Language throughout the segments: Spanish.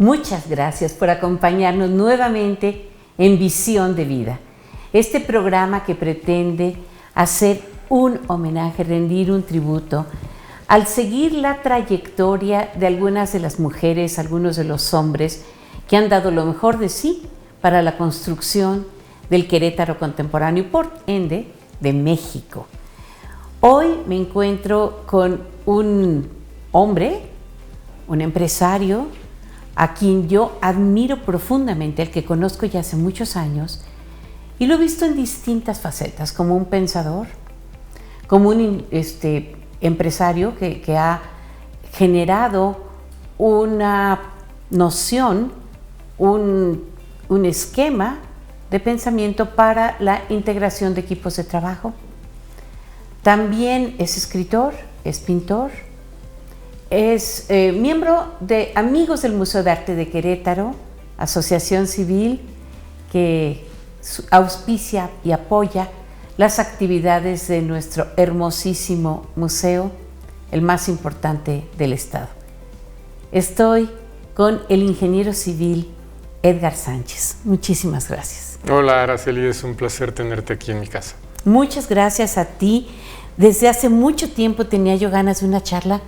Muchas gracias por acompañarnos nuevamente en Visión de Vida. Este programa que pretende hacer un homenaje, rendir un tributo al seguir la trayectoria de algunas de las mujeres, algunos de los hombres que han dado lo mejor de sí para la construcción del Querétaro contemporáneo y por ende de México. Hoy me encuentro con un hombre, un empresario, a quien yo admiro profundamente, al que conozco ya hace muchos años, y lo he visto en distintas facetas, como un pensador, como un empresario que ha generado una noción, un esquema de pensamiento para la integración de equipos de trabajo. También es escritor, es pintor, es miembro de Amigos del Museo de Arte de Querétaro, asociación civil que auspicia y apoya las actividades de nuestro hermosísimo museo, el más importante del estado. Estoy con el ingeniero civil Edgar Sánchez. Muchísimas gracias. Hola, Araceli, es un placer tenerte aquí en mi casa. Muchas gracias a ti. Desde hace mucho tiempo tenía yo ganas de una charla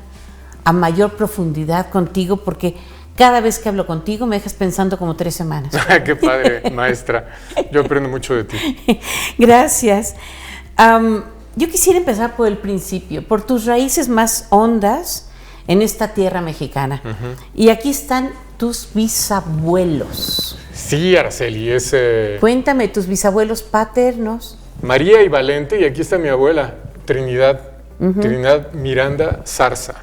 a mayor profundidad contigo, porque cada vez que hablo contigo me dejas pensando como 3 semanas. ¡Qué padre, maestra! Yo aprendo mucho de ti. Gracias. Yo quisiera empezar por el principio, por tus raíces más hondas en esta tierra mexicana. Y aquí están tus bisabuelos. Sí, Araceli, es... Cuéntame, tus bisabuelos paternos. María y Valente, y aquí está mi abuela, Trinidad, Trinidad Miranda Zarza,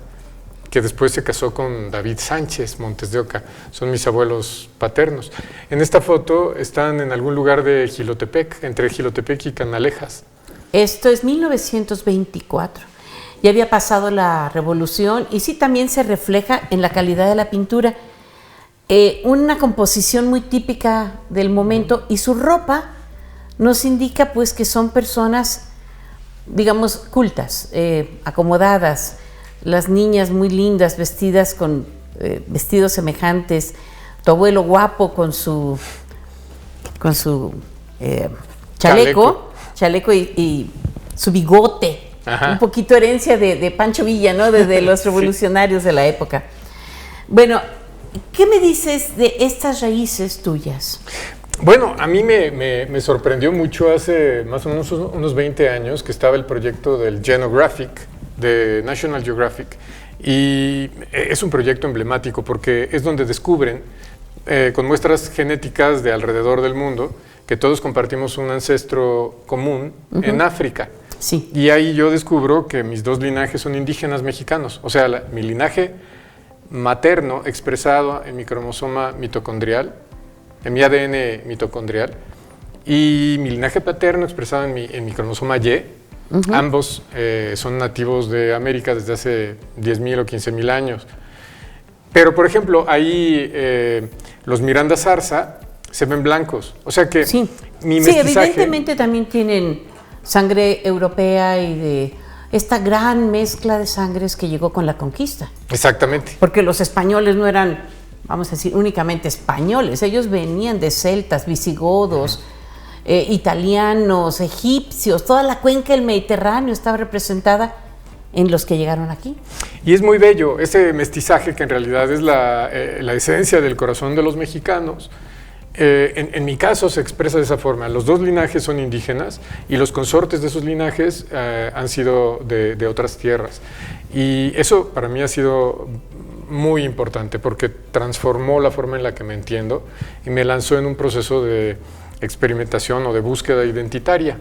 que después se casó con David Sánchez Montes de Oca. Son mis abuelos paternos. En esta foto están en algún lugar de Jilotepec, entre Jilotepec y Canalejas. Esto es 1924. Ya había pasado la revolución y sí también se refleja en la calidad de la pintura. Una composición muy típica del momento, y su ropa nos indica pues que son personas, digamos, cultas, acomodadas. Las niñas muy lindas, vestidas con vestidos semejantes, tu abuelo guapo con su chaleco y su bigote. Ajá. Un poquito herencia de Pancho Villa, ¿no? De los revolucionarios de la época. Bueno, ¿qué me dices de estas raíces tuyas? Bueno, a mí me sorprendió mucho hace más o menos unos 20 años que estaba el proyecto del Genographic de National Geographic, y es un proyecto emblemático porque es donde descubren con muestras genéticas de alrededor del mundo que todos compartimos un ancestro común en África. Sí. Y ahí yo descubro que mis 2 linajes son indígenas mexicanos, o sea, mi linaje materno expresado en mi cromosoma mitocondrial, en mi ADN mitocondrial, y mi linaje paterno expresado en mi cromosoma Y. Ambos son nativos de América desde hace 10,000 o 15,000 años. Pero, por ejemplo, ahí los Miranda Zarza se ven blancos. O sea que mi mestizaje... Sí, evidentemente también tienen sangre europea y de esta gran mezcla de sangres que llegó con la conquista. Exactamente. Porque los españoles no eran, vamos a decir, únicamente españoles. Ellos venían de celtas, visigodos, italianos, egipcios. Toda la cuenca del Mediterráneo estaba representada en los que llegaron aquí. Y es muy bello ese mestizaje que en realidad es la esencia del corazón de los mexicanos. En mi caso se expresa de esa forma. Los 2 linajes son indígenas y los consortes de esos linajes han sido de otras tierras. Y eso para mí ha sido muy importante porque transformó la forma en la que me entiendo y me lanzó en un proceso de experimentación o de búsqueda identitaria.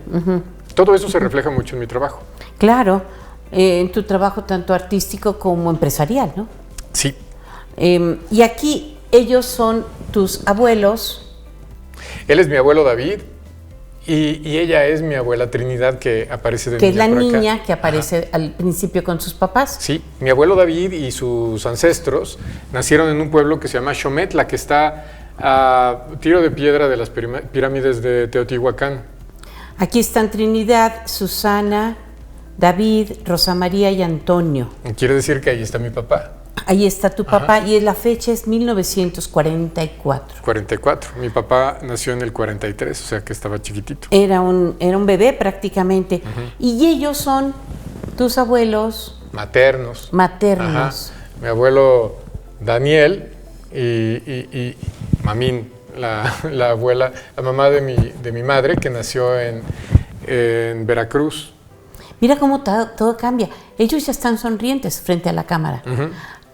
Todo eso se refleja mucho en mi trabajo. Claro, en tu trabajo tanto artístico como empresarial, ¿no? Sí. Y aquí ellos son tus abuelos. Él es mi abuelo David y ella es mi abuela Trinidad, que aparece de niña. Que es la por acá. niña que aparece al principio con sus papás. Sí, mi abuelo David y sus ancestros nacieron en un pueblo que se llama Xometla, que está a tiro de piedra de las pirámides de Teotihuacán. Aquí están Trinidad, Susana, David, Rosa María y Antonio. Quiere decir que ahí está mi papá. Ahí está tu papá y la fecha es 1944. 44. Mi papá nació en el 43, o sea que estaba chiquitito. Era un bebé prácticamente. Y ellos son tus abuelos maternos. Maternos. Mi abuelo Daniel y Mamín, la abuela, la mamá de mi madre, que nació en Veracruz. Mira cómo todo cambia. Ellos ya están sonrientes frente a la cámara.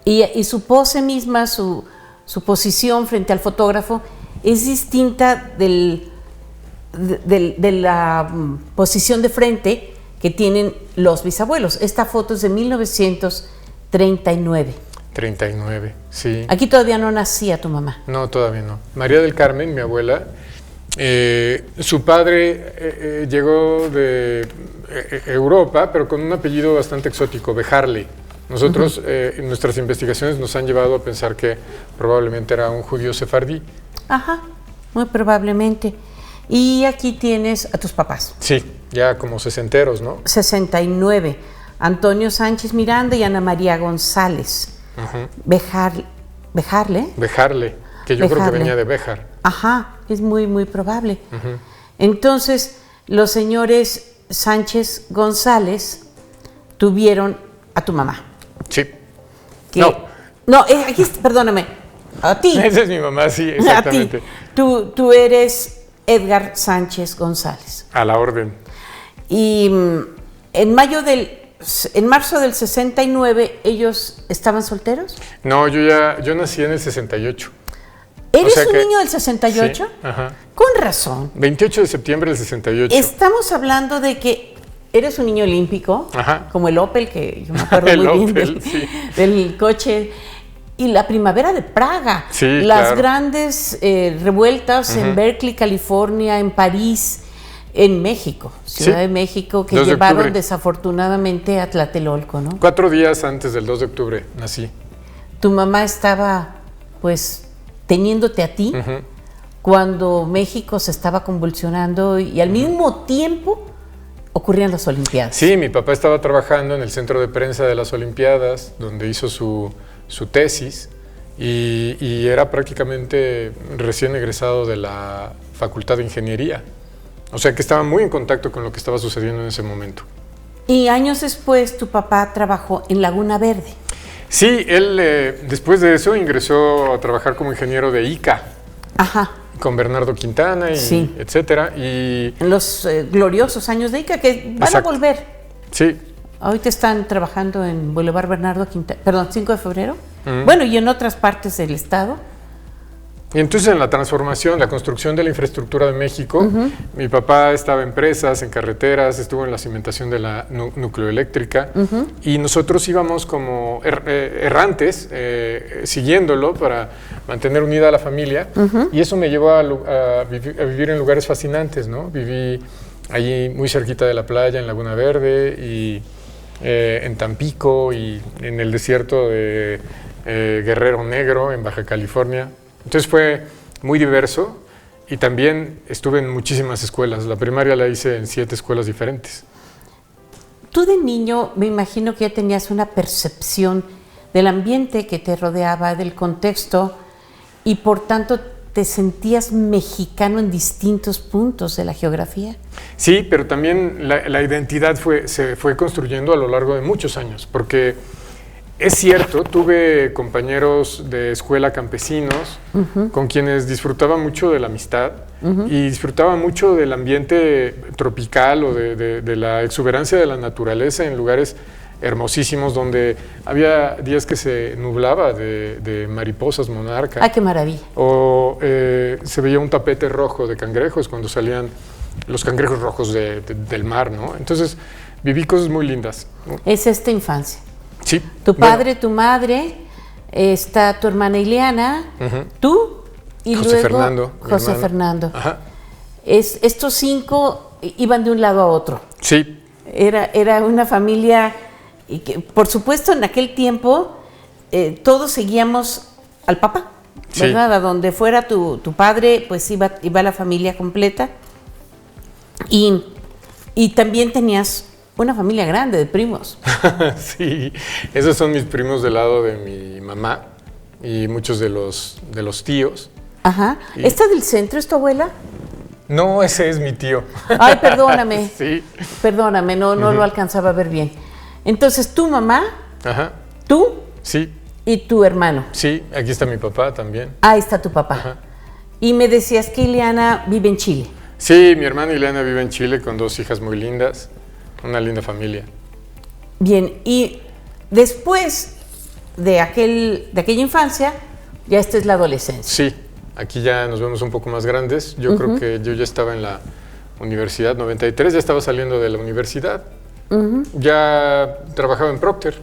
Y su pose misma, su posición frente al fotógrafo es distinta de la posición de frente que tienen los bisabuelos. Esta foto es de 1939. 39, sí. Aquí todavía no nacía tu mamá. No, todavía no. María del Carmen, mi abuela, su padre llegó de Europa, pero con un apellido bastante exótico, Bejarle. Nosotros, en nuestras investigaciones nos han llevado a pensar que probablemente era un judío sefardí. Ajá, muy probablemente. Y aquí tienes a tus papás. Sí, ya como sesenteros, ¿no? 69. Antonio Sánchez Miranda y Ana María González. Bejarle, que yo creo que venía de Béjar. Ajá, es muy, muy probable. Entonces, los señores Sánchez González tuvieron a tu mamá. Sí. No, aquí, perdóname, a ti. Esa es mi mamá, sí, exactamente. A ti. Tú eres Edgar Sánchez González. A la orden. Y en marzo del 69, ¿ellos estaban solteros? No, yo nací en el 68. ¿Eres un niño del 68? Sí, ajá. Con razón. 28 de septiembre del 68. Estamos hablando de que eres un niño olímpico, como el Opel, que yo me acuerdo muy bien del coche. Y la primavera de Praga, las grandes revueltas en Berkeley, California, en París, en México, Ciudad de México, que llevaron desafortunadamente a Tlatelolco, ¿no? 4 días antes del 2 de octubre nací. Tu mamá estaba, pues, teniéndote a ti cuando México se estaba convulsionando y al mismo tiempo ocurrían las Olimpiadas. Sí, mi papá estaba trabajando en el centro de prensa de las Olimpiadas, donde hizo su tesis, y era prácticamente recién egresado de la Facultad de Ingeniería. O sea que estaba muy en contacto con lo que estaba sucediendo en ese momento. Y años después tu papá trabajó en Laguna Verde. Sí, él después de eso ingresó a trabajar como ingeniero de ICA. Con Bernardo Quintana y etcétera. Y en los gloriosos años de ICA que van a volver. Sí. Ahorita están trabajando en Boulevard Bernardo Quintana, perdón, 5 de febrero. Bueno, y en otras partes del estado. Y entonces en la transformación, la construcción de la infraestructura de México, mi papá estaba en presas, en carreteras, estuvo en la cimentación de la nucleoeléctrica, y nosotros íbamos como errantes, siguiéndolo para mantener unida a la familia, y eso me llevó a vivir en lugares fascinantes, ¿no? Viví allí muy cerquita de la playa, en Laguna Verde, y en Tampico, y en el desierto de Guerrero Negro, en Baja California. Entonces fue muy diverso, y también estuve en muchísimas escuelas. La primaria la hice en 7 escuelas diferentes. Tú de niño me imagino que ya tenías una percepción del ambiente que te rodeaba, del contexto, y por tanto te sentías mexicano en distintos puntos de la geografía. Sí, pero también la identidad se fue construyendo a lo largo de muchos años, porque es cierto, tuve compañeros de escuela campesinos con quienes disfrutaba mucho de la amistad y disfrutaba mucho del ambiente tropical o de la exuberancia de la naturaleza en lugares hermosísimos donde había días que se nublaba de mariposas monarca. ¡Ah, qué maravilla! O se veía un tapete rojo de cangrejos cuando salían los cangrejos rojos del mar, ¿no? Entonces viví cosas muy lindas. Es esta infancia. Sí. Tu padre, tu madre, está tu hermana Ileana, tú y José luego Fernando, José Fernando. Ajá. Estos 5 iban de un lado a otro. Sí. Era una familia, y que, por supuesto, en aquel tiempo todos seguíamos al papá, ¿verdad? A donde fuera tu padre, pues iba la familia completa. Y también tenías una familia grande de primos. Sí, esos son mis primos del lado de mi mamá y muchos de los tíos. Ajá. ¿Esta del centro es tu abuela? No, ese es mi tío. Ay, perdóname. Sí. Perdóname, no lo alcanzaba a ver bien. Entonces, tu mamá, Ajá. tú Sí. y tu hermano. Sí, aquí está mi papá también. Ahí está tu papá. Ajá. Y me decías que Ileana vive en Chile. Sí, mi hermana Ileana vive en Chile con 2 hijas muy lindas, una linda familia. Bien, y después de aquella infancia, ya esta es la adolescencia. Sí, aquí ya nos vemos un poco más grandes. Yo creo que yo ya estaba en la universidad, 93, ya estaba saliendo de la universidad. Ya trabajaba en Procter.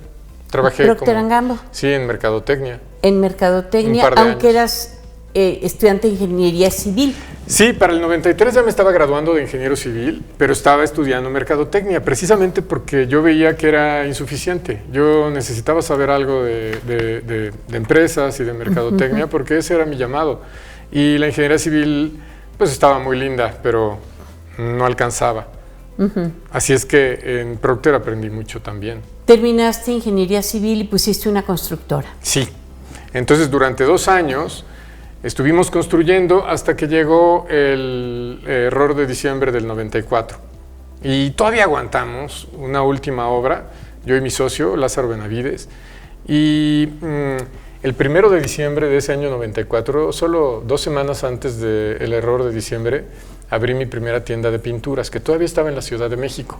Trabajé Procter & Gamble. Sí, en mercadotecnia. En mercadotecnia, Un par de aunque años. eras estudiante de ingeniería civil. Sí, para el 93 ya me estaba graduando de ingeniero civil, pero estaba estudiando mercadotecnia, precisamente porque yo veía que era insuficiente. Yo necesitaba saber algo de empresas y de mercadotecnia, porque ese era mi llamado. Y la ingeniería civil, pues estaba muy linda, pero no alcanzaba. Así es que en Procter aprendí mucho también. Terminaste ingeniería civil y pusiste una constructora. Sí. Entonces, durante 2 años estuvimos construyendo hasta que llegó el error de diciembre del 94. Y todavía aguantamos una última obra, yo y mi socio, Lázaro Benavides. Y el 1 de diciembre de ese año 94, solo 2 semanas antes del error de diciembre, abrí mi primera tienda de pinturas, que todavía estaba en la Ciudad de México.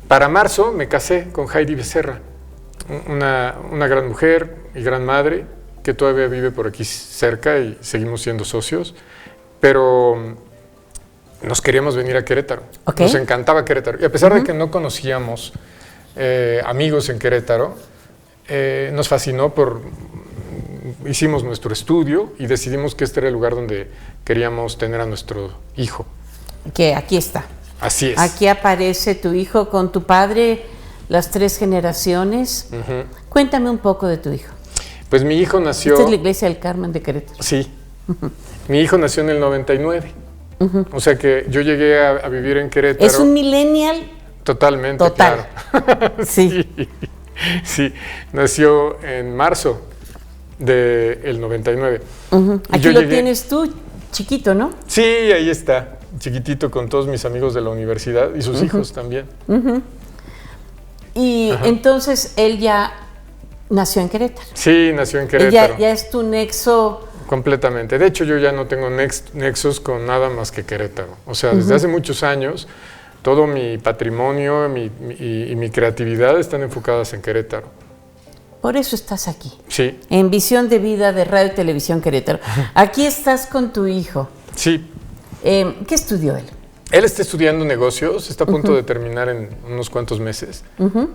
Para marzo me casé con Heidi Becerra, una gran mujer y gran madre, que todavía vive por aquí cerca y seguimos siendo socios, pero nos queríamos venir a Querétaro. Okay. Nos encantaba Querétaro. Y a pesar de que no conocíamos amigos en Querétaro, nos fascinó hicimos nuestro estudio y decidimos que este era el lugar donde queríamos tener a nuestro hijo. Que aquí está. Así es. Aquí aparece tu hijo con tu padre, las 3 generaciones. Cuéntame un poco de tu hijo. Pues mi hijo nació... Esta es la iglesia del Carmen de Querétaro. Sí. Mi hijo nació en el 99. O sea que yo llegué a vivir en Querétaro. Es un millennial. Totalmente, Total. claro. Sí. Sí, nació en marzo del 99. Aquí lo tienes tú, chiquito, ¿no? Sí, ahí está, chiquitito, con todos mis amigos de la universidad y sus hijos también. Y entonces él ya nació en Querétaro. Sí, nació en Querétaro. Ya es tu nexo. Completamente. De hecho, yo ya no tengo nexos con nada más que Querétaro. O sea, desde hace muchos años, todo mi patrimonio y mi creatividad están enfocadas en Querétaro. Por eso estás aquí. Sí. En Visión de Vida de Radio y Televisión Querétaro. Aquí estás con tu hijo. Sí. ¿Qué estudió él? Él está estudiando negocios, está a punto de terminar en unos cuantos meses.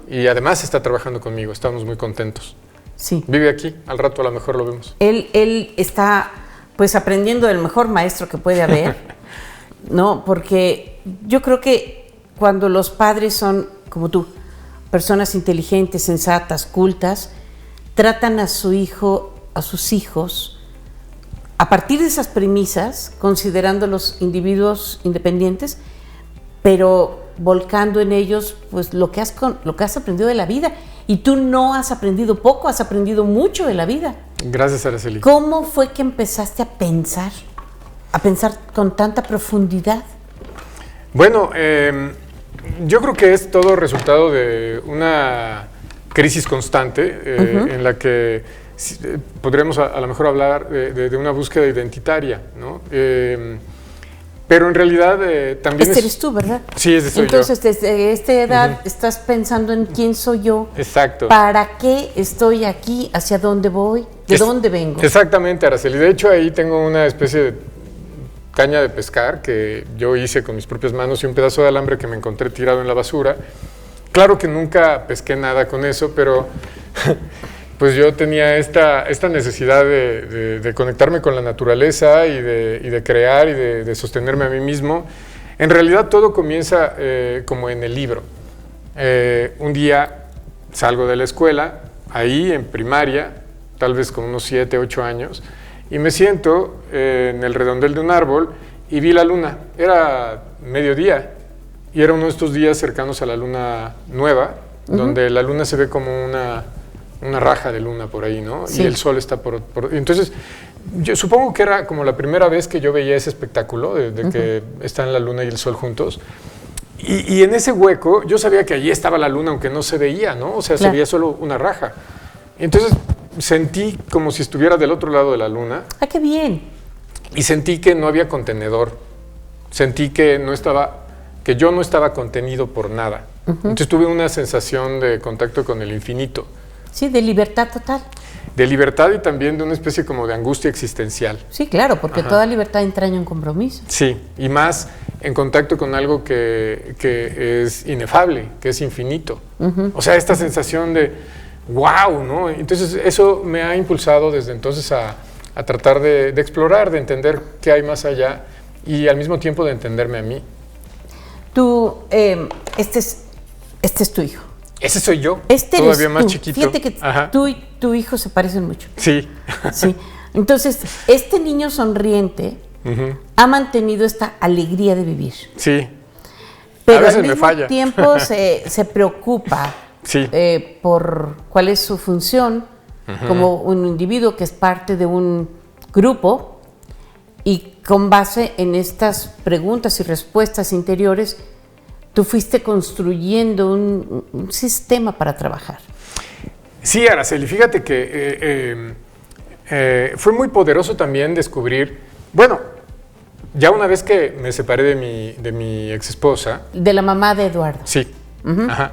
Y además está trabajando conmigo, estamos muy contentos. Sí. Vive aquí, al rato a lo mejor lo vemos. Él está pues aprendiendo del mejor maestro que puede haber, ¿no? Porque yo creo que cuando los padres son, como tú, personas inteligentes, sensatas, cultas, tratan a su hijo, a sus hijos, a partir de esas premisas, considerándolos individuos independientes, pero volcando en ellos pues lo que has aprendido de la vida. Y tú no has aprendido poco, has aprendido mucho de la vida. Gracias, Araceli. ¿Cómo fue que empezaste a pensar con tanta profundidad? Bueno, yo creo que es todo resultado de una crisis constante en la que podríamos a lo mejor hablar de una búsqueda identitaria, ¿no? Pero en realidad también eres tú, ¿verdad? Sí, ese soy Entonces, yo. desde esta edad estás pensando en quién soy yo. Exacto. ¿Para qué estoy aquí? ¿Hacia dónde voy? ¿De dónde vengo? Exactamente, Araceli. De hecho, ahí tengo una especie de caña de pescar que yo hice con mis propias manos y un pedazo de alambre que me encontré tirado en la basura. Claro que nunca pesqué nada con eso, pero pues yo tenía esta necesidad de conectarme con la naturaleza y de crear y de sostenerme a mí mismo. En realidad todo comienza como en el libro. Un día salgo de la escuela, ahí en primaria, tal vez con unos 7, 8 años, y me siento en el redondel de un árbol y vi la luna. Era mediodía y era uno de estos días cercanos a la luna nueva, donde la luna se ve como una raja de luna por ahí, ¿no? Sí. Y el sol está por... Entonces, yo supongo que era como la primera vez que yo veía ese espectáculo de que están la luna y el sol juntos. Y en ese hueco yo sabía que allí estaba la luna, aunque no se veía, ¿no? O sea, se veía solo una raja. Entonces sentí como si estuviera del otro lado de la luna. ¡Ah, qué bien! Y sentí que no había contenedor. Sentí que yo no estaba contenido por nada. Entonces tuve una sensación de contacto con el infinito. Sí, de libertad total. De libertad y también de una especie como de angustia existencial. Sí, claro, porque toda libertad entraña un compromiso. Sí, y más en contacto con algo que es inefable, que es infinito. O sea, esta sensación de wow, ¿no? Entonces eso me ha impulsado desde entonces a tratar de explorar, de entender qué hay más allá y al mismo tiempo de entenderme a mí. Tú, este es tu hijo. Ese soy yo, todavía más chiquito. Fíjate que tú y tu hijo se parecen mucho. Sí. Sí. Entonces, este niño sonriente ha mantenido esta alegría de vivir. Sí. Pero a veces al mismo me falla. tiempo se preocupa por cuál es su función como un individuo que es parte de un grupo, y con base en estas preguntas y respuestas interiores, tú fuiste construyendo un sistema para trabajar. Sí, Araceli, fíjate que fue muy poderoso también descubrir, bueno, ya una vez que me separé de mi ex esposa. De la mamá de Eduardo. Sí, ajá.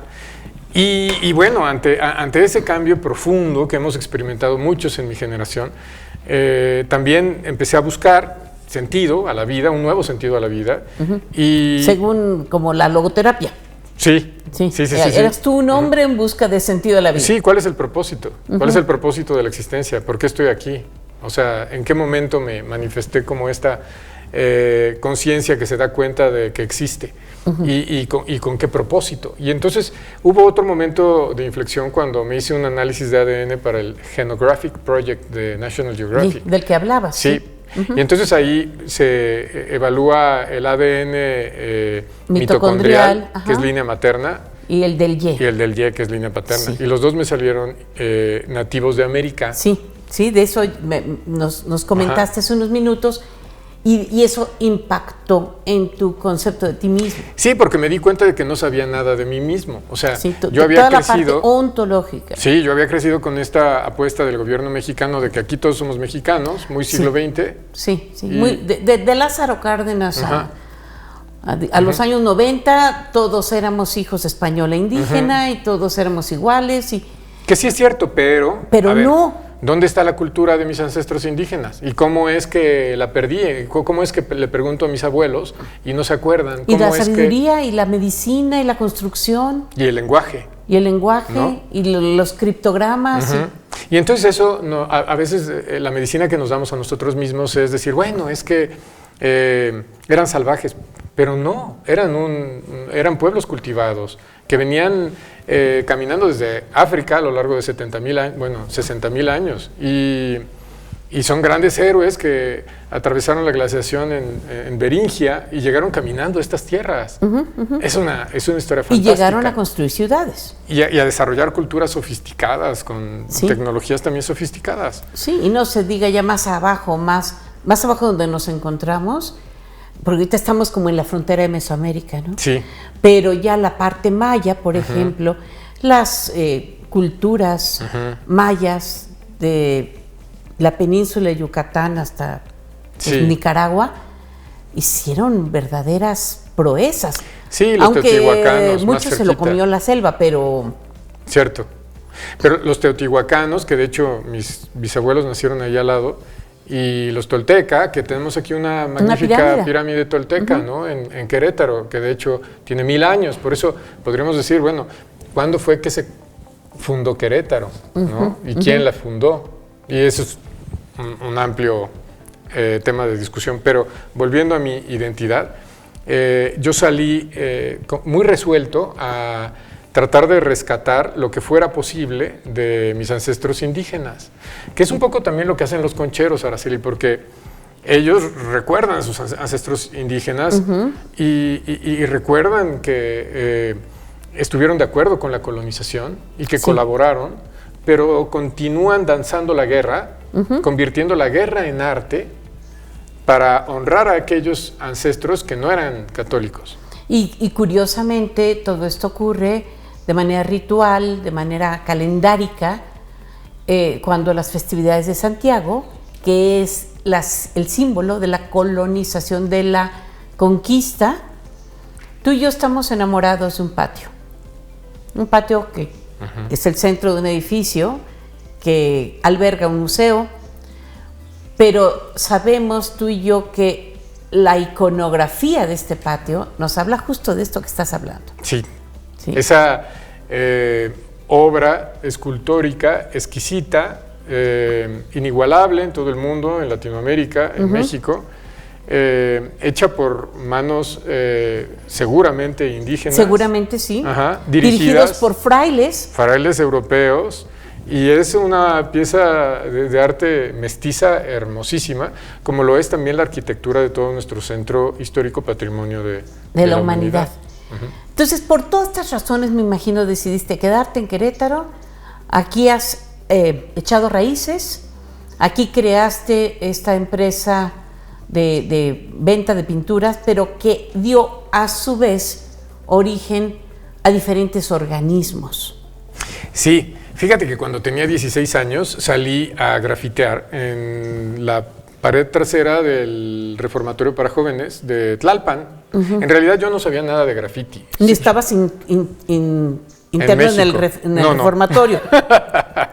Y bueno, ante ese cambio profundo que hemos experimentado muchos en mi generación, también empecé a buscar sentido a la vida, un nuevo sentido a la vida. Y según como la logoterapia. Sí. Eras tú un hombre en busca de sentido a la vida. Sí, ¿cuál es el propósito? ¿Cuál es el propósito de la existencia? ¿Por qué estoy aquí? O sea, ¿en qué momento me manifesté como esta conciencia que se da cuenta de que existe? Y con qué propósito. Y entonces hubo otro momento de inflexión cuando me hice un análisis de ADN para el Genographic Project de National Geographic. Sí, del que hablabas. Sí. Y entonces ahí se evalúa el ADN mitocondrial, que es línea materna. Y el del Y. Y el del Y, que es línea paterna. Sí. Y los dos me salieron nativos de América. Sí, de eso nos comentaste hace unos minutos. Y eso impactó en tu concepto de ti mismo. Sí, porque me di cuenta de que no sabía nada de mí mismo. O sea, yo había crecido... La parte ontológica. Sí, yo había crecido con esta apuesta del gobierno mexicano de que aquí todos somos mexicanos, muy siglo XX. Sí. Muy, de Lázaro Cárdenas a los años 90, todos éramos hijos de española indígena y todos éramos iguales. Que sí es cierto, pero no. ¿Dónde está la cultura de mis ancestros indígenas? ¿Y cómo es que la perdí? ¿Cómo es que le pregunto a mis abuelos y no se acuerdan? Y la sabiduría y la medicina y la construcción. Y el lenguaje. Y el lenguaje, ¿no? Y los criptogramas. Y entonces eso, a veces la medicina que nos damos a nosotros mismos es decir, bueno, es que eran salvajes, pero no, eran pueblos cultivados que venían caminando desde África a lo largo de 60,000 años, y son grandes héroes que atravesaron la glaciación en Beringia y llegaron caminando a estas tierras. Es una historia fantástica. Y llegaron a construir ciudades. Y a desarrollar culturas sofisticadas, con tecnologías también sofisticadas. Sí, y no se diga ya más abajo donde nos encontramos, porque ahorita estamos como en la frontera de Mesoamérica, ¿no? Sí. Pero ya la parte maya, por ejemplo, las culturas mayas de la península de Yucatán hasta Nicaragua hicieron verdaderas proezas. Sí, los teotihuacanos. Aunque mucho se lo comió la selva, pero... Cierto. Pero los teotihuacanos, que de hecho mis bisabuelos nacieron allá al lado, y los tolteca, que tenemos aquí una magnífica pirámide tolteca, ¿no? En Querétaro, que de hecho tiene 1000 años. Por eso podríamos decir, bueno, ¿cuándo fue que se fundó Querétaro? ¿No? ¿Y quién la fundó? Y eso es un amplio tema de discusión. Pero volviendo a mi identidad, yo salí muy resuelto a tratar de rescatar lo que fuera posible de mis ancestros indígenas, que es un poco también lo que hacen los concheros, Araceli, porque ellos recuerdan a sus ancestros indígenas y recuerdan que estuvieron de acuerdo con la colonización y que colaboraron, pero continúan danzando la guerra, convirtiendo la guerra en arte para honrar a aquellos ancestros que no eran católicos. Y curiosamente todo esto ocurre de manera ritual, de manera calendárica, cuando las festividades de Santiago, que es el símbolo de la colonización, de la conquista, tú y yo estamos enamorados de un patio que es el centro de un edificio que alberga un museo, pero sabemos tú y yo que la iconografía de este patio nos habla justo de esto que estás hablando. Sí. Esa obra escultórica exquisita, inigualable en todo el mundo, en Latinoamérica, en México, hecha por manos seguramente indígenas. Seguramente sí. Dirigidos por frailes europeos. Y es una pieza de arte mestiza hermosísima, como lo es también la arquitectura de todo nuestro centro histórico patrimonio de la humanidad. Entonces, por todas estas razones, me imagino, decidiste quedarte en Querétaro. Aquí has echado raíces, aquí creaste esta empresa de venta de pinturas, pero que dio a su vez origen a diferentes organismos. Sí, fíjate que cuando tenía 16 años salí a grafitear en la pared trasera del reformatorio para jóvenes de Tlalpan. En realidad yo no sabía nada de graffiti. Ni estabas interno en el reformatorio.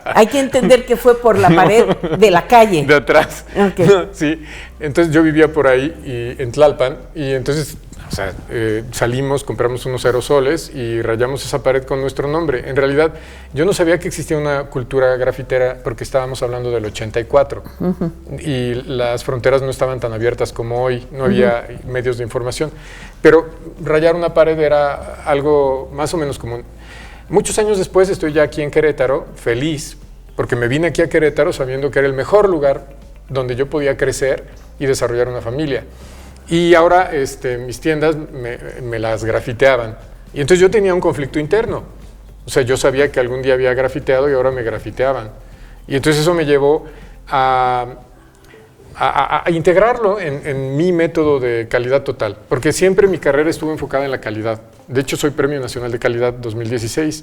Hay que entender que fue por la pared de la calle. De atrás. Okay. Sí, entonces yo vivía por ahí en Tlalpan y entonces salimos, compramos unos aerosoles y rayamos esa pared con nuestro nombre. En realidad, yo no sabía que existía una cultura grafitera porque estábamos hablando del 84 y las fronteras no estaban tan abiertas como hoy, no había medios de información, pero rayar una pared era algo más o menos común. Muchos años después estoy ya aquí en Querétaro, feliz, porque me vine aquí a Querétaro sabiendo que era el mejor lugar donde yo podía crecer y desarrollar una familia. Y ahora mis tiendas me las grafiteaban. Y entonces yo tenía un conflicto interno. O sea, yo sabía que algún día había grafiteado y ahora me grafiteaban. Y entonces eso me llevó a integrarlo en mi método de calidad total. Porque siempre mi carrera estuvo enfocada en la calidad. De hecho, soy Premio Nacional de Calidad 2016.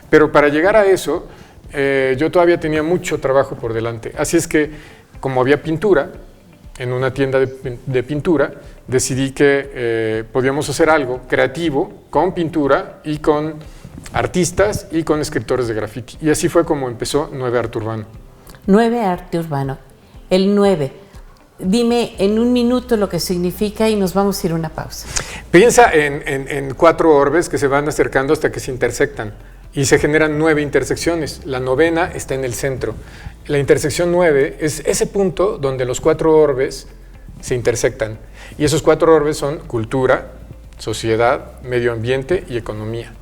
Pero para llegar a eso, yo todavía tenía mucho trabajo por delante. Así es que, como había pintura, en una tienda de pintura, decidí que podíamos hacer algo creativo con pintura y con artistas y con escritores de graffiti. Y así fue como empezó 9 Arte Urbano. 9 Arte Urbano. El 9. Dime en un minuto lo que significa y nos vamos a ir a una pausa. Piensa en 4 orbes que se van acercando hasta que se intersectan. Y se generan 9 intersecciones. La 9ª está en el centro. La intersección 9 es ese punto donde los 4 orbes se intersectan. Y esos 4 orbes son cultura, sociedad, medio ambiente y economía.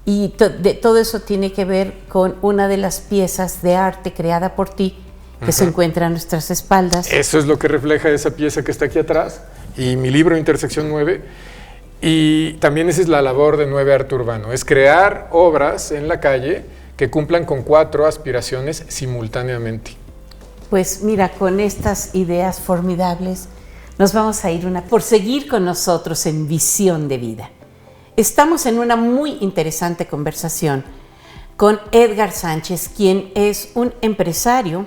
Y todo eso tiene que ver con una de las piezas de arte creada por ti que se encuentra a nuestras espaldas. Eso es lo que refleja esa pieza que está aquí atrás. Y mi libro Intersección 9. Y también esa es la labor de 9 Arte Urbano, es crear obras en la calle que cumplan con 4 aspiraciones simultáneamente. Pues mira, con estas ideas formidables nos vamos a ir por seguir con nosotros en Visión de Vida. Estamos en una muy interesante conversación con Edgar Sánchez, quien es un empresario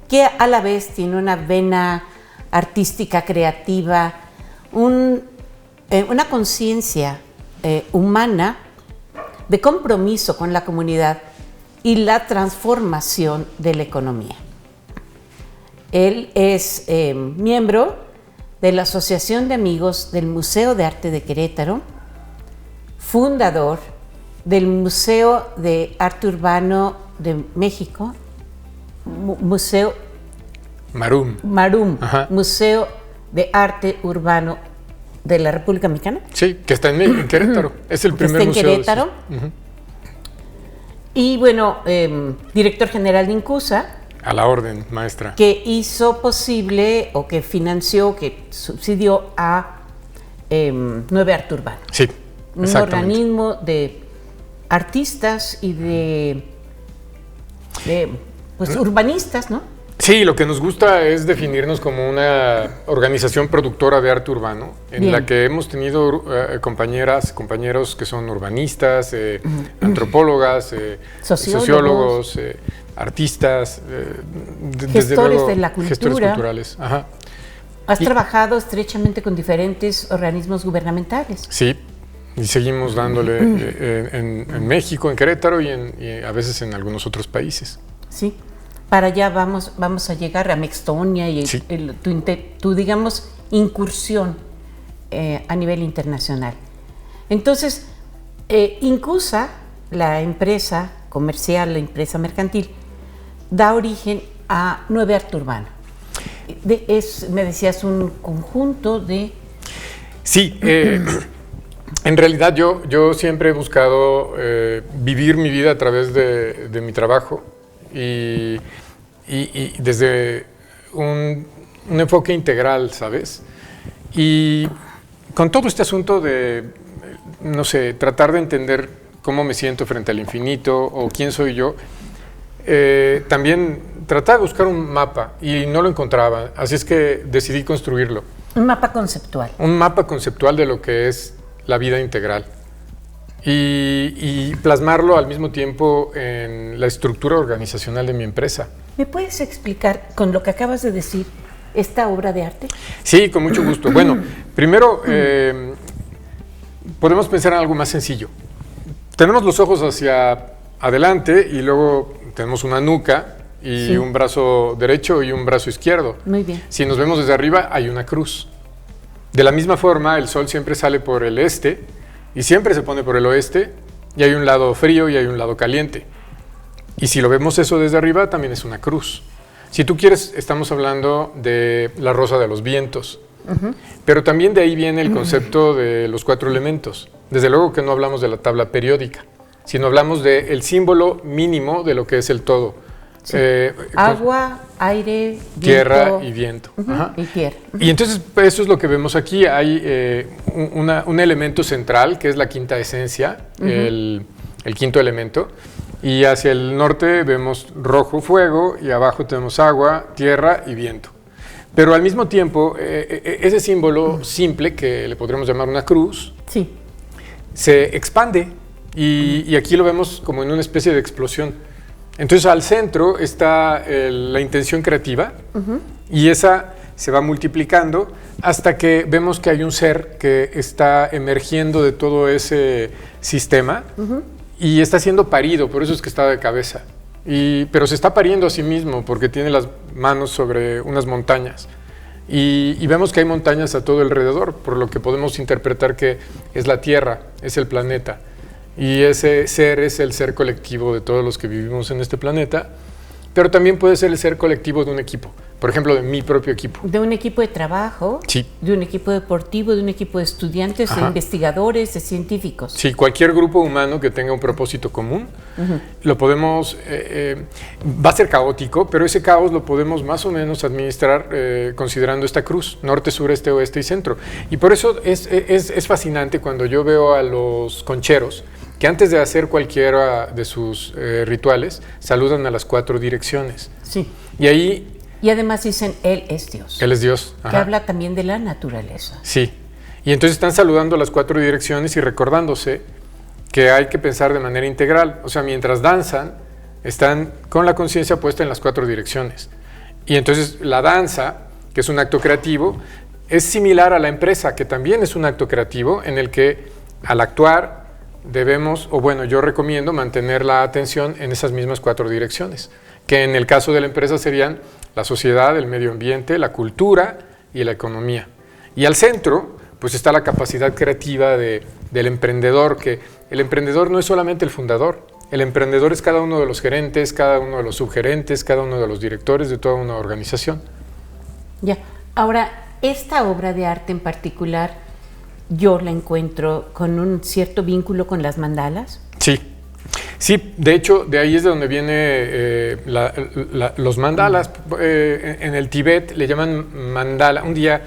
que a la vez tiene una vena artística, creativa, una conciencia humana de compromiso con la comunidad y la transformación de la economía. Él es miembro de la Asociación de Amigos del Museo de Arte de Querétaro, fundador del Museo de Arte Urbano de México, Museo Marum, Museo de Arte Urbano de la República Mexicana. Sí, que está en Querétaro. Es el primer museo. Está en Querétaro. Y bueno, director general de Incusa. A la orden, maestra. Que hizo posible o que financió, que subsidió a 9 Arte Urbano. Sí, un organismo de artistas y de urbanistas, ¿no? Sí, lo que nos gusta es definirnos como una organización productora de arte urbano, en la que hemos tenido compañeros que son urbanistas, antropólogas, sociólogos, artistas, gestores de la cultura. Gestores culturales. Ajá. Has trabajado estrechamente con diferentes organismos gubernamentales. Sí, y seguimos dándole en México, en Querétaro y a veces en algunos otros países. Sí. Para allá vamos a llegar a Mextonia y sí. tu digamos, incursión a nivel internacional. Entonces, Incusa, la empresa comercial, la empresa mercantil, da origen a 9 Arte Urbano. Me decías, un conjunto de... Sí, en realidad yo siempre he buscado vivir mi vida a través de mi trabajo. Y desde un enfoque integral, ¿sabes? Y con todo este asunto de, no sé, tratar de entender cómo me siento frente al infinito o quién soy yo, también trataba de buscar un mapa y no lo encontraba, así es que decidí construirlo. Un mapa conceptual. Un mapa conceptual de lo que es la vida integral. Y plasmarlo al mismo tiempo en la estructura organizacional de mi empresa. ¿Me puedes explicar, con lo que acabas de decir, esta obra de arte? Sí, con mucho gusto. Bueno, primero podemos pensar en algo más sencillo. Tenemos los ojos hacia adelante y luego tenemos una nuca y un brazo derecho y un brazo izquierdo. Muy bien. Si nos vemos desde arriba, hay una cruz. De la misma forma, el sol siempre sale por el este y siempre se pone por el oeste, y hay un lado frío y hay un lado caliente. Y si lo vemos eso desde arriba, también es una cruz. Si tú quieres, estamos hablando de la rosa de los vientos. Pero también de ahí viene el concepto de los 4 elementos. Desde luego que no hablamos de la tabla periódica, sino hablamos del símbolo mínimo de lo que es el todo. Sí. Agua, aire, tierra y viento. Y tierra. Y entonces eso es lo que vemos aquí. Hay un elemento central que es la quinta esencia, el quinto elemento. Y hacia el norte vemos rojo, fuego, y abajo tenemos agua, tierra y viento. Pero al mismo tiempo, ese símbolo simple, que le podríamos llamar una cruz, se expande. Y aquí lo vemos como en una especie de explosión. Entonces al centro está la intención creativa y esa se va multiplicando hasta que vemos que hay un ser que está emergiendo de todo ese sistema y está siendo parido, por eso es que está de cabeza. Pero se está pariendo a sí mismo porque tiene las manos sobre unas montañas. Y vemos que hay montañas a todo alrededor, por lo que podemos interpretar que es la Tierra, es el planeta. Y ese ser es el ser colectivo de todos los que vivimos en este planeta, pero también puede ser el ser colectivo de un equipo, por ejemplo, de mi propio equipo. De un equipo de trabajo, de un equipo deportivo, de un equipo de estudiantes, de investigadores, de científicos. Sí, cualquier grupo humano que tenga un propósito común, lo podemos, va a ser caótico, pero ese caos lo podemos más o menos administrar considerando esta cruz, norte, sur, este, oeste y centro. Y por eso es fascinante cuando yo veo a los concheros, que antes de hacer cualquiera de sus rituales, saludan a las 4 direcciones. Sí. Y además dicen, Él es Dios. Él es Dios. Que habla también de la naturaleza. Sí. Y entonces están saludando a las 4 direcciones y recordándose que hay que pensar de manera integral. O sea, mientras danzan, están con la conciencia puesta en las 4 direcciones. Y entonces la danza, que es un acto creativo, es similar a la empresa, que también es un acto creativo en el que al actuar debemos, o bueno, yo recomiendo mantener la atención en esas mismas 4 direcciones, que en el caso de la empresa serían la sociedad, el medio ambiente, la cultura y la economía. Y al centro, pues está la capacidad creativa del emprendedor, que el emprendedor no es solamente el fundador, el emprendedor es cada uno de los gerentes, cada uno de los subgerentes, cada uno de los directores de toda una organización. Ya, ahora, esta obra de arte en particular, yo la encuentro con un cierto vínculo con las mandalas. Sí, Sí, de hecho, de ahí es de donde viene los mandalas. En el Tíbet le llaman mandala. Un día,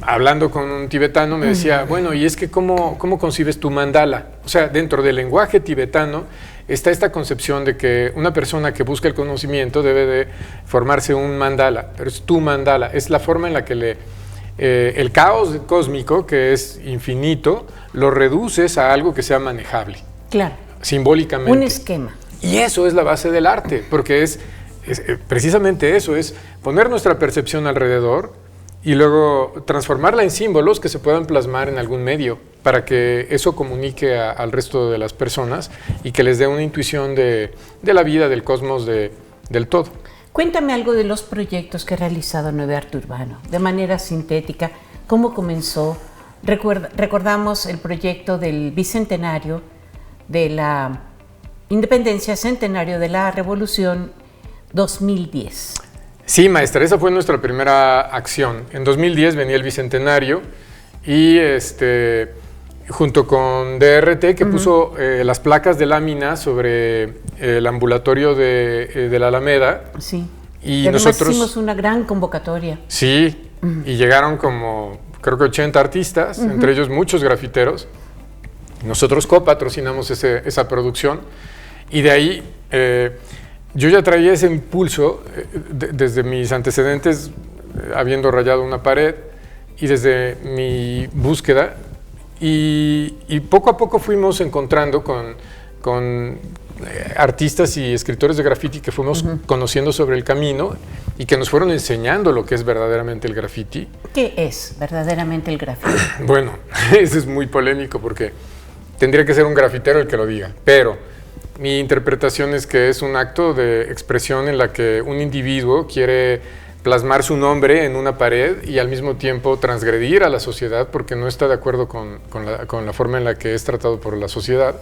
hablando con un tibetano, me decía, bueno, y es que ¿cómo concibes tu mandala? O sea, dentro del lenguaje tibetano está esta concepción de que una persona que busca el conocimiento debe de formarse un mandala, pero es tu mandala, es la forma en la que el caos cósmico, que es infinito, lo reduces a algo que sea manejable. Claro. Simbólicamente. Un esquema. Y eso es la base del arte, porque es precisamente eso, es poner nuestra percepción alrededor y luego transformarla en símbolos que se puedan plasmar en algún medio para que eso comunique al resto de las personas y que les dé una intuición de la vida, del cosmos, del todo. Cuéntame algo de los proyectos que ha realizado Nuevo Arte Urbano, de manera sintética. ¿Cómo comenzó? Recordamos el proyecto del Bicentenario de la Independencia, Centenario de la Revolución 2010. Sí, maestra, esa fue nuestra primera acción. En 2010 venía el Bicentenario y junto con DRT, que puso las placas de lámina sobre el ambulatorio de la Alameda. Sí. Y además nosotros hicimos una gran convocatoria. Sí, y llegaron como, creo que 80 artistas, entre ellos muchos grafiteros. Nosotros copatrocinamos esa producción y de ahí yo ya traía ese impulso desde mis antecedentes, habiendo rayado una pared y desde mi búsqueda y poco a poco fuimos encontrando con artistas y escritores de graffiti que fuimos conociendo sobre el camino y que nos fueron enseñando lo que es verdaderamente el graffiti. ¿Qué es verdaderamente el graffiti? Bueno, eso es muy polémico porque tendría que ser un grafitero el que lo diga, pero mi interpretación es que es un acto de expresión en la que un individuo quiere plasmar su nombre en una pared y al mismo tiempo transgredir a la sociedad porque no está de acuerdo con la forma en la que es tratado por la sociedad.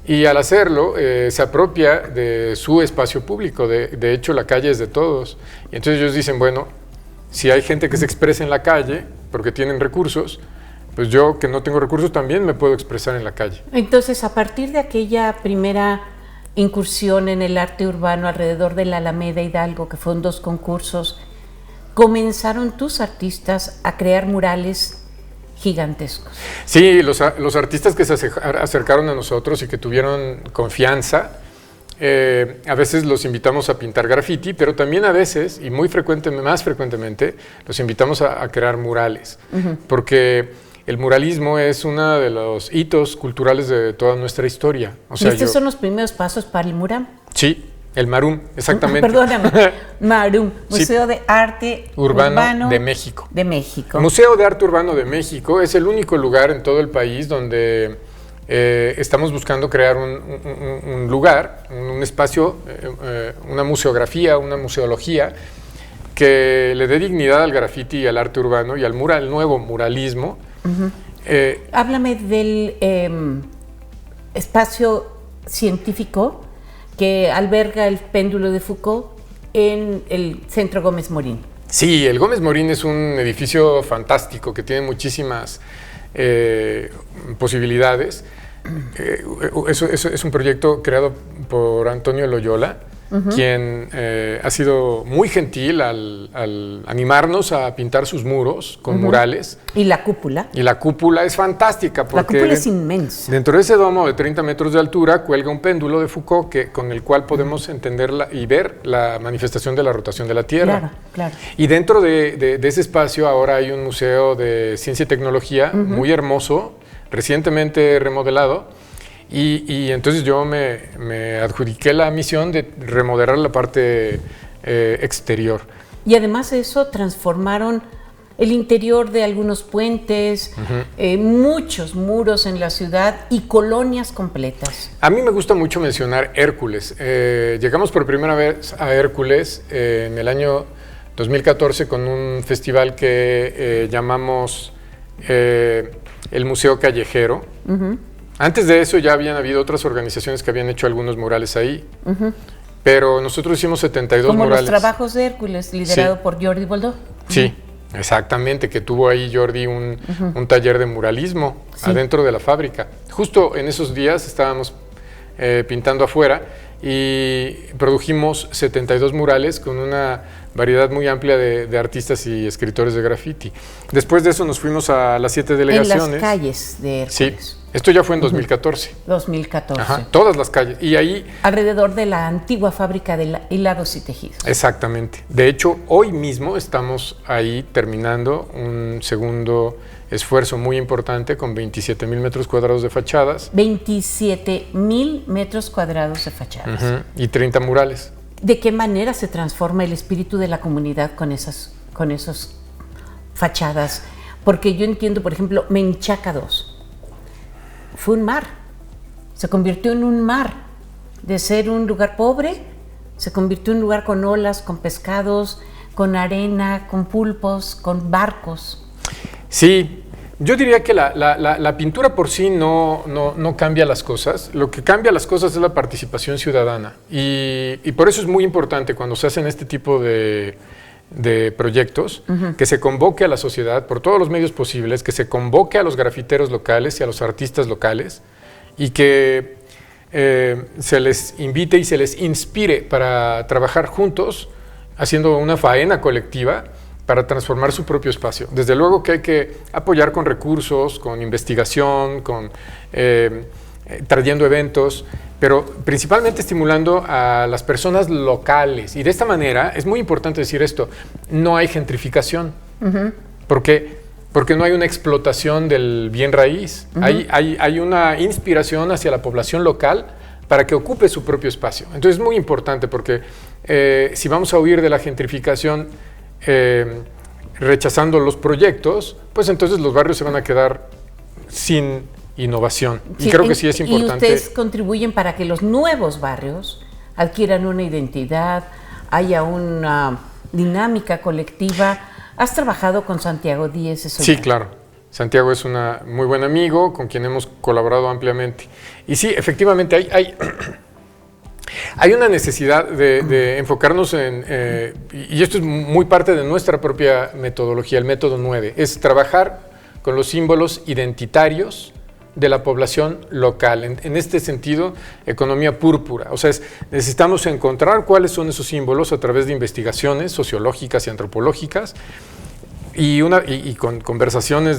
Y al hacerlo, se apropia de su espacio público, de hecho la calle es de todos. Y entonces ellos dicen, bueno, si hay gente que se expresa en la calle porque tienen recursos, pues yo que no tengo recursos también me puedo expresar en la calle. Entonces, a partir de aquella primera incursión en el arte urbano alrededor de la Alameda Hidalgo, que fueron 2 concursos, comenzaron tus artistas a crear murales gigantescos. Sí, los artistas que se acercaron a nosotros y que tuvieron confianza, a veces los invitamos a pintar graffiti, pero también a veces, y más frecuentemente, los invitamos a crear murales, porque el muralismo es uno de los hitos culturales de toda nuestra historia. O sea, ¿Estos son los primeros pasos para el MURAM? Sí, el MARUM, exactamente. Perdóname, MARUM, Museo de Arte Urbano de México. De México. El Museo de Arte Urbano de México es el único lugar en todo el país donde estamos buscando crear un lugar, un espacio, una museografía, una museología que le dé dignidad al graffiti y al arte urbano y al nuevo muralismo. Háblame del espacio científico que alberga el péndulo de Foucault en el Centro Gómez Morín. Sí, el Gómez Morín es un edificio fantástico que tiene muchísimas posibilidades. Es un proyecto creado por Antonio Loyola, quien ha sido muy gentil al animarnos a pintar sus muros con murales. ¿Y la cúpula? Y la cúpula es fantástica porque la cúpula es inmensa. Dentro de ese domo de 30 metros de altura cuelga un péndulo de Foucault con el cual podemos entender y ver la manifestación de la rotación de la Tierra. Claro, claro. Y dentro de ese espacio ahora hay un museo de ciencia y tecnología muy hermoso, recientemente remodelado. Y entonces yo me adjudiqué la misión de remodelar la parte exterior. Y además de eso, transformaron el interior de algunos puentes, muchos muros en la ciudad y colonias completas. A mí me gusta mucho mencionar Hércules. Llegamos por primera vez a Hércules en el año 2014 con un festival que llamamos el Museo Callejero. Antes de eso ya habían habido otras organizaciones que habían hecho algunos murales ahí, pero nosotros hicimos 72 Como murales. Como los trabajos de Hércules, liderado por Jordi Boldó. Sí, exactamente, que tuvo ahí Jordi un taller de muralismo adentro de la fábrica. Justo en esos días estábamos pintando afuera, y produjimos 72 murales con una variedad muy amplia de artistas y escritores de graffiti. Después de eso nos fuimos a las 7 delegaciones. En las calles de Hércules. Sí, esto ya fue en 2014. 2014. Ajá, todas las calles. Y ahí... Alrededor de la antigua fábrica de hilados y tejidos. Exactamente. De hecho, hoy mismo estamos ahí terminando un segundo esfuerzo muy importante con 27,000 metros cuadrados de fachadas. 27,000 metros cuadrados de fachadas. Y 30 murales. ¿De qué manera se transforma el espíritu de la comunidad con esas fachadas? Porque yo entiendo, por ejemplo, Menchaca 2 fue un mar, se convirtió en un mar. De ser un lugar pobre, se convirtió en un lugar con olas, con pescados, con arena, con pulpos, con barcos. Sí, yo diría que la pintura por sí no cambia las cosas. Lo que cambia las cosas es la participación ciudadana. Y por eso es muy importante cuando se hacen este tipo de proyectos, que se convoque a la sociedad por todos los medios posibles, que se convoque a los grafiteros locales y a los artistas locales, y que se les invite y se les inspire para trabajar juntos, haciendo una faena colectiva, para transformar su propio espacio. Desde luego que hay que apoyar con recursos, con investigación, trayendo eventos, pero principalmente estimulando a las personas locales. Y de esta manera, es muy importante decir esto, no hay gentrificación. ¿Por qué? Porque no hay una explotación del bien raíz. Hay una inspiración hacia la población local para que ocupe su propio espacio. Entonces es muy importante porque si vamos a huir de la gentrificación, rechazando los proyectos, pues entonces los barrios se van a quedar sin innovación. Sí, y creo que sí es importante. Y ustedes contribuyen para que los nuevos barrios adquieran una identidad, haya una dinámica colectiva. ¿Has trabajado con Santiago Díez? Sí, claro. Santiago es un muy buen amigo con quien hemos colaborado ampliamente. Y sí, efectivamente hay una necesidad de enfocarnos y esto es muy parte de nuestra propia metodología, el método 9, es trabajar con los símbolos identitarios de la población local. En este sentido, economía púrpura. O sea, necesitamos encontrar cuáles son esos símbolos a través de investigaciones sociológicas y antropológicas y con conversaciones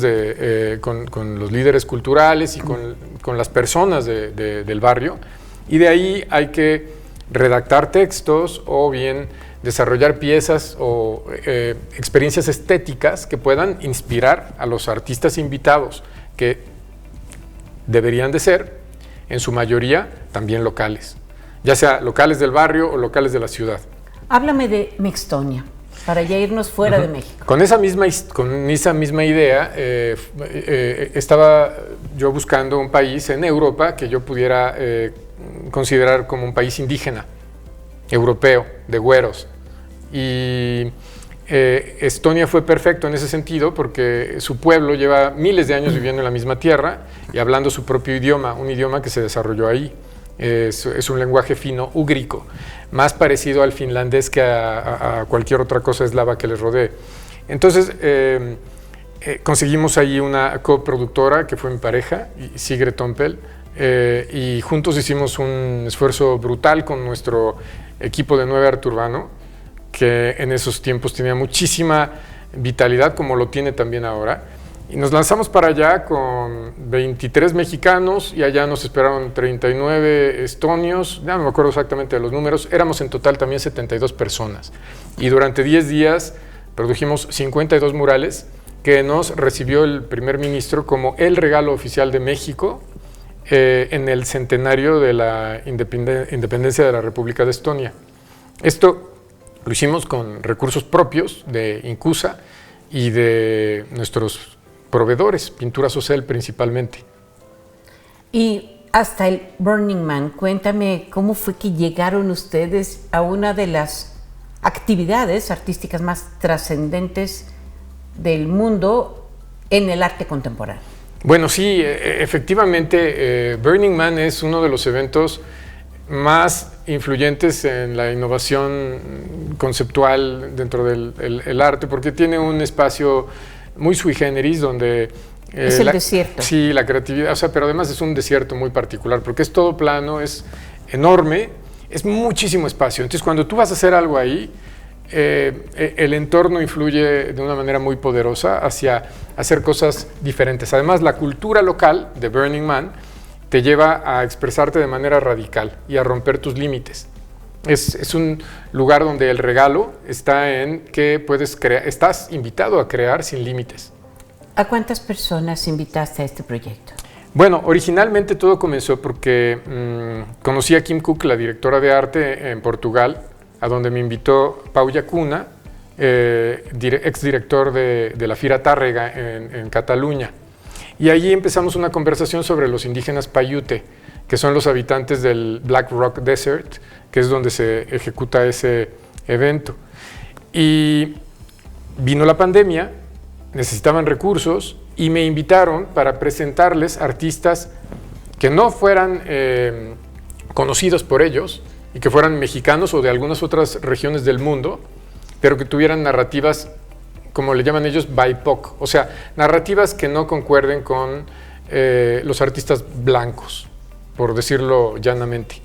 con los líderes culturales y con las personas del barrio. Y de ahí hay que redactar textos o bien desarrollar piezas o experiencias estéticas que puedan inspirar a los artistas invitados, que deberían de ser, en su mayoría, también locales, ya sea locales del barrio o locales de la ciudad. Háblame de Mextonia, para ya irnos fuera de México. Con esa misma idea, estaba yo buscando un país en Europa que yo pudiera considerar como un país indígena, europeo, de güeros. Y Estonia fue perfecto en ese sentido porque su pueblo lleva miles de años viviendo en la misma tierra y hablando su propio idioma, un idioma que se desarrolló ahí. Es un lenguaje fino-úgrico, más parecido al finlandés que a cualquier otra cosa eslava que les rodee. Entonces, conseguimos ahí una coproductora que fue mi pareja, Sigrid Tompel, y juntos hicimos un esfuerzo brutal con nuestro equipo de 9 Arte Urbano, que en esos tiempos tenía muchísima vitalidad, como lo tiene también ahora. Y nos lanzamos para allá con 23 mexicanos y allá nos esperaron 39 estonios, ya no me acuerdo exactamente de los números, éramos en total también 72 personas. Y durante 10 días produjimos 52 murales que nos recibió el primer ministro como el regalo oficial de México en el centenario de la independencia de la República de Estonia. Esto lo hicimos con recursos propios de Incusa y de nuestros proveedores, Pintura Social principalmente. Y hasta el Burning Man, cuéntame cómo fue que llegaron ustedes a una de las actividades artísticas más trascendentes del mundo en el arte contemporáneo. Bueno, sí, efectivamente, Burning Man es uno de los eventos más influyentes en la innovación conceptual dentro del arte, porque tiene un espacio muy sui generis donde Es el desierto. Sí, la creatividad, o sea, pero además es un desierto muy particular, porque es todo plano, es enorme, es muchísimo espacio. Entonces, cuando tú vas a hacer algo ahí, el entorno influye de una manera muy poderosa hacia hacer cosas diferentes. Además, la cultura local de Burning Man te lleva a expresarte de manera radical y a romper tus límites. Es un lugar donde el regalo está en que puedes crear, estás invitado a crear sin límites. ¿A cuántas personas invitaste a este proyecto? Bueno, originalmente todo comenzó porque conocí a Kim Cook, la directora de arte en Portugal, a donde me invitó Pau Llacuna, exdirector de la Fira Tàrrega en Cataluña. Y allí empezamos una conversación sobre los indígenas Paiute, que son los habitantes del Black Rock Desert, que es donde se ejecuta ese evento. Y vino la pandemia, necesitaban recursos y me invitaron para presentarles artistas que no fueran conocidos por ellos y que fueran mexicanos o de algunas otras regiones del mundo, pero que tuvieran narrativas, como le llaman ellos, BIPOC, o sea, narrativas que no concuerden con los artistas blancos, por decirlo llanamente.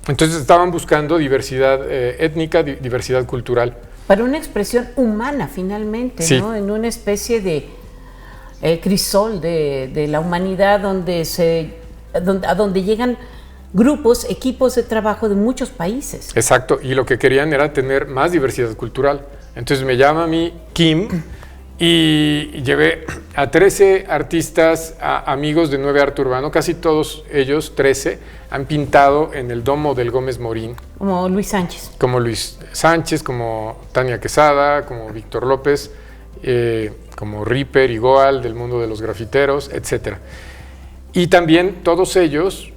Entonces estaban buscando diversidad étnica, diversidad cultural. Para una expresión humana, finalmente, sí, ¿no? En una especie de crisol de la humanidad a donde llegan grupos, equipos de trabajo de muchos países. Exacto, y lo que querían era tener más diversidad cultural. Entonces me llama a mí Kim y llevé a 13 artistas, amigos de 9 Arte Urbano, casi todos ellos, 13, han pintado en el domo del Gómez Morín. Como Luis Sánchez. Como Luis Sánchez, como Tania Quesada, como Víctor López, como Ripper y Goal del mundo de los grafiteros, etc. Y también todos ellos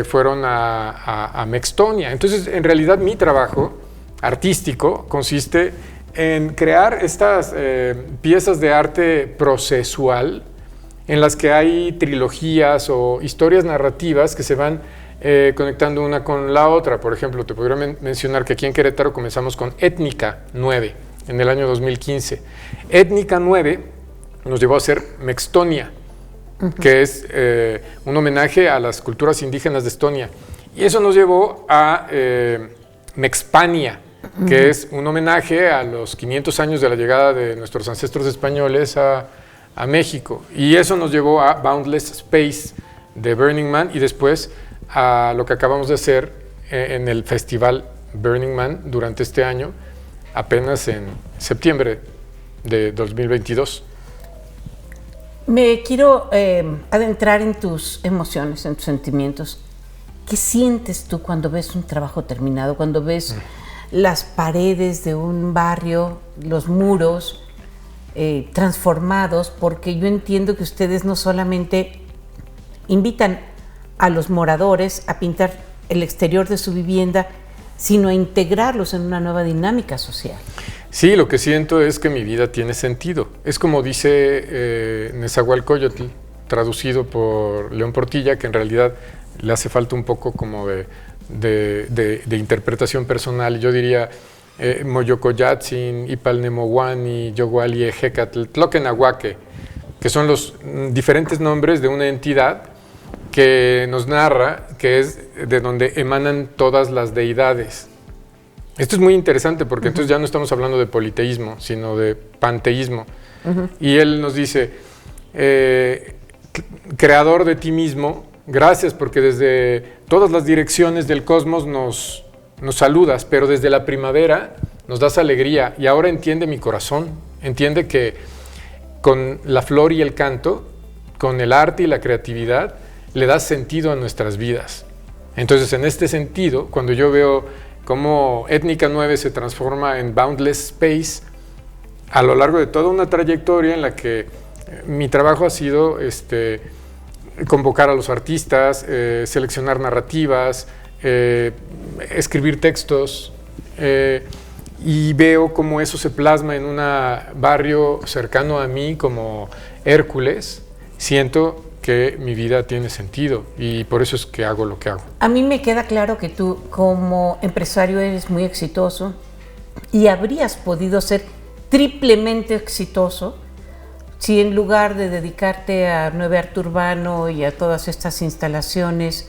fueron a Mextonia. Entonces, en realidad, mi trabajo artístico consiste en crear estas piezas de arte procesual en las que hay trilogías o historias narrativas que se van conectando una con la otra. Por ejemplo, te podría mencionar que aquí en Querétaro comenzamos con Étnica 9 en el año 2015. Étnica 9 nos llevó a hacer Mextonia, que es un homenaje a las culturas indígenas de Estonia. Y eso nos llevó a Mexpania, que es un homenaje a los 500 años de la llegada de nuestros ancestros españoles a México. Y eso nos llevó a Boundless Space de Burning Man y después a lo que acabamos de hacer en el festival Burning Man durante este año, apenas en septiembre de 2022. Me quiero adentrar en tus emociones, en tus sentimientos. ¿Qué sientes tú cuando ves un trabajo terminado, cuando ves las paredes de un barrio, los muros transformados? Porque yo entiendo que ustedes no solamente invitan a los moradores a pintar el exterior de su vivienda, sino a integrarlos en una nueva dinámica social. Sí, lo que siento es que mi vida tiene sentido. Es como dice Nezahualcóyotl, traducido por León Portilla, que en realidad le hace falta un poco como de interpretación personal. Yo diría Moyocoyatzin, Ipalnemohuani, Yoguali, Ejecatl, Tloquenahuaque, que son los diferentes nombres de una entidad que nos narra que es de donde emanan todas las deidades. Esto es muy interesante porque entonces ya no estamos hablando de politeísmo, sino de panteísmo. Y él nos dice, creador de ti mismo, gracias porque desde todas las direcciones del cosmos nos saludas, pero desde la primavera nos das alegría y ahora entiende mi corazón, entiende que con la flor y el canto, con el arte y la creatividad, le das sentido a nuestras vidas. Entonces, en este sentido, cuando yo veo cómo Étnica 9 se transforma en Boundless Space, a lo largo de toda una trayectoria en la que mi trabajo ha sido convocar a los artistas, seleccionar narrativas, escribir textos, y veo cómo eso se plasma en un barrio cercano a mí como Hércules, siento que mi vida tiene sentido y por eso es que hago lo que hago. A mí me queda claro que tú como empresario eres muy exitoso y habrías podido ser triplemente exitoso si en lugar de dedicarte a 9 Arte Urbano y a todas estas instalaciones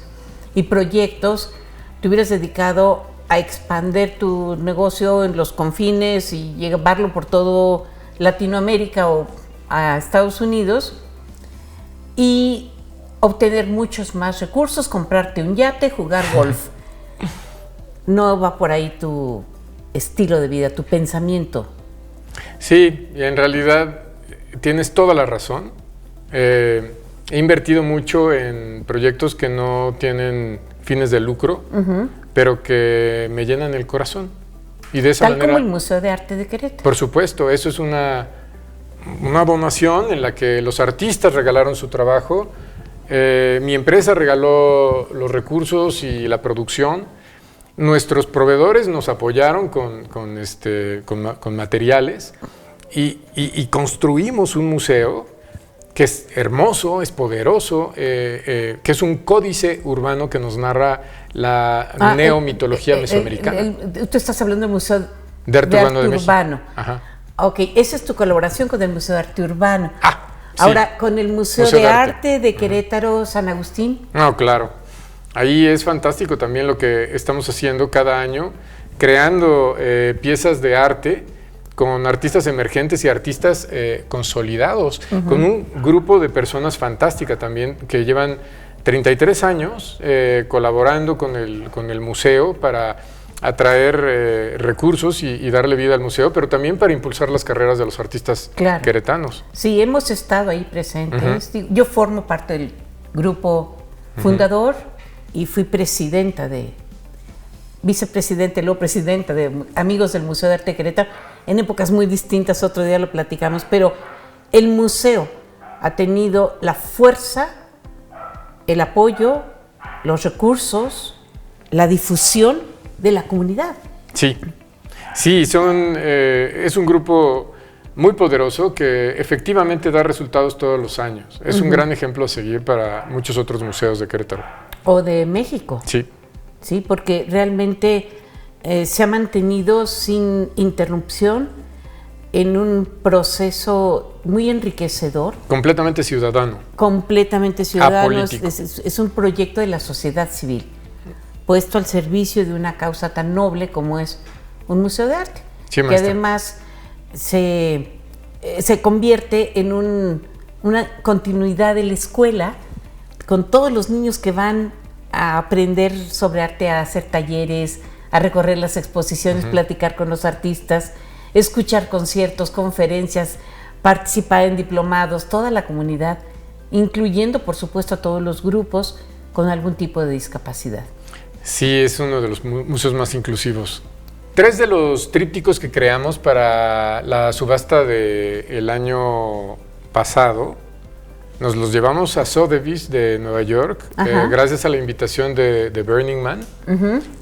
y proyectos, te hubieras dedicado a expandir tu negocio en los confines y llevarlo por todo Latinoamérica o a Estados Unidos y obtener muchos más recursos, comprarte un yate, jugar golf. No va por ahí tu estilo de vida, tu pensamiento. Sí, y en realidad tienes toda la razón. He invertido mucho en proyectos que no tienen fines de lucro, pero que me llenan el corazón. Y de esa manera, como el Museo de Arte de Querétaro. Por supuesto, eso es una donación en la que los artistas regalaron su trabajo. Mi empresa regaló los recursos y la producción. Nuestros proveedores nos apoyaron con materiales y construimos un museo que es hermoso, es poderoso, que es un códice urbano que nos narra la neomitología mesoamericana. Tú estás hablando del Museo de Arte Urbano. Ajá. Ok, esa es tu colaboración con el Museo de Arte Urbano. Sí. Ahora, con el Museo de Arte de Querétaro, San Agustín. No, claro. Ahí es fantástico también lo que estamos haciendo cada año, creando piezas de arte con artistas emergentes y artistas consolidados, con un grupo de personas fantástica también que llevan 33 años colaborando con el museo para atraer recursos y darle vida al museo, pero también para impulsar las carreras de los artistas queretanos. Sí, hemos estado ahí presentes. Yo formo parte del grupo fundador y fui vicepresidenta, luego presidenta de Amigos del Museo de Arte de Querétaro, en épocas muy distintas, otro día lo platicamos, pero el museo ha tenido la fuerza, el apoyo, los recursos, la difusión de la comunidad. Sí, es un grupo muy poderoso que efectivamente da resultados todos los años. Es un gran ejemplo a seguir para muchos otros museos de Querétaro. O de México. Sí. Sí, porque realmente se ha mantenido sin interrupción en un proceso muy enriquecedor. Completamente ciudadano. Completamente ciudadano. Apolítico. Es un proyecto de la sociedad civil, puesto al servicio de una causa tan noble como es un museo de arte. Sí, que además se convierte en una continuidad de la escuela, con todos los niños que van a aprender sobre arte, a hacer talleres, a recorrer las exposiciones, platicar con los artistas, escuchar conciertos, conferencias, participar en diplomados, toda la comunidad, incluyendo por supuesto a todos los grupos con algún tipo de discapacidad. Sí, es uno de los museos más inclusivos. 3 de los trípticos que creamos para la subasta del año pasado nos los llevamos a Sotheby's de Nueva York, gracias a la invitación de Burning Man,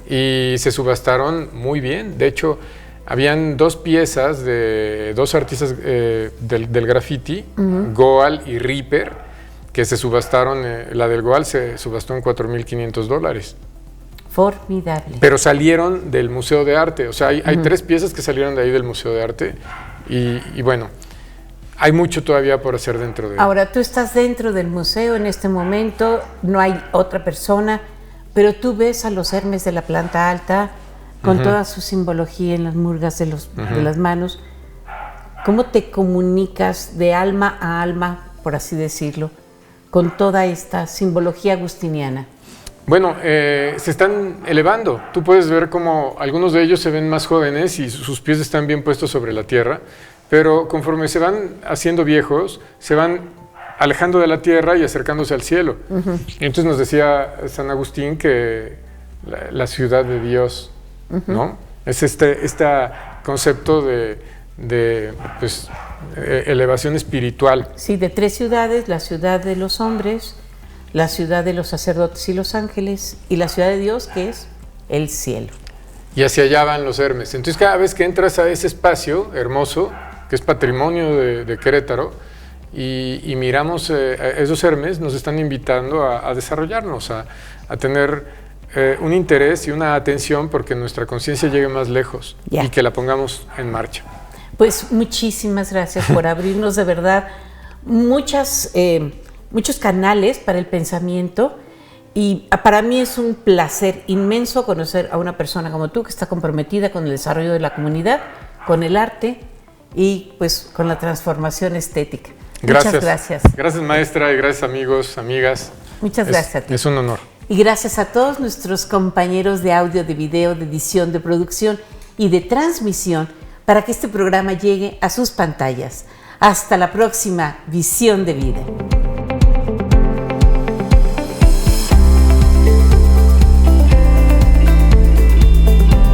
y se subastaron muy bien. De hecho, habían 2 piezas de 2 artistas del graffiti, Goal y Reaper, que se subastaron. La del Goal se subastó en $4,500. Formidable. Pero salieron del Museo de Arte. O sea, hay 3 piezas que salieron de ahí del Museo de Arte. Y bueno, hay mucho todavía por hacer dentro de él. Ahora, tú estás dentro del museo en este momento, no hay otra persona, pero tú ves a los Hermes de la planta alta con toda su simbología en las murgas de las manos. ¿Cómo te comunicas de alma a alma, por así decirlo, con toda esta simbología agustiniana? Bueno, se están elevando. Tú puedes ver cómo algunos de ellos se ven más jóvenes y sus pies están bien puestos sobre la tierra, pero conforme se van haciendo viejos, se van alejando de la tierra y acercándose al cielo. Y entonces nos decía San Agustín que la ciudad de Dios, ¿no? Es este concepto de elevación espiritual. Sí, de 3 ciudades: la ciudad de los hombres, la ciudad de los sacerdotes y los ángeles, y la ciudad de Dios, que es el cielo. Y hacia allá van los Hermes. Entonces, cada vez que entras a ese espacio hermoso, que es patrimonio de Querétaro, y miramos esos Hermes, nos están invitando a desarrollarnos, a tener un interés y una atención porque nuestra conciencia llegue más lejos y que la pongamos en marcha. Pues muchísimas gracias por abrirnos de verdad muchos canales para el pensamiento, y para mí es un placer inmenso conocer a una persona como tú que está comprometida con el desarrollo de la comunidad, con el arte y pues con la transformación estética. Gracias. Muchas gracias. Gracias, maestra, y gracias, amigos, amigas. Muchas gracias a ti. Es un honor. Y gracias a todos nuestros compañeros de audio, de video, de edición, de producción y de transmisión para que este programa llegue a sus pantallas. Hasta la próxima Visión de Vida.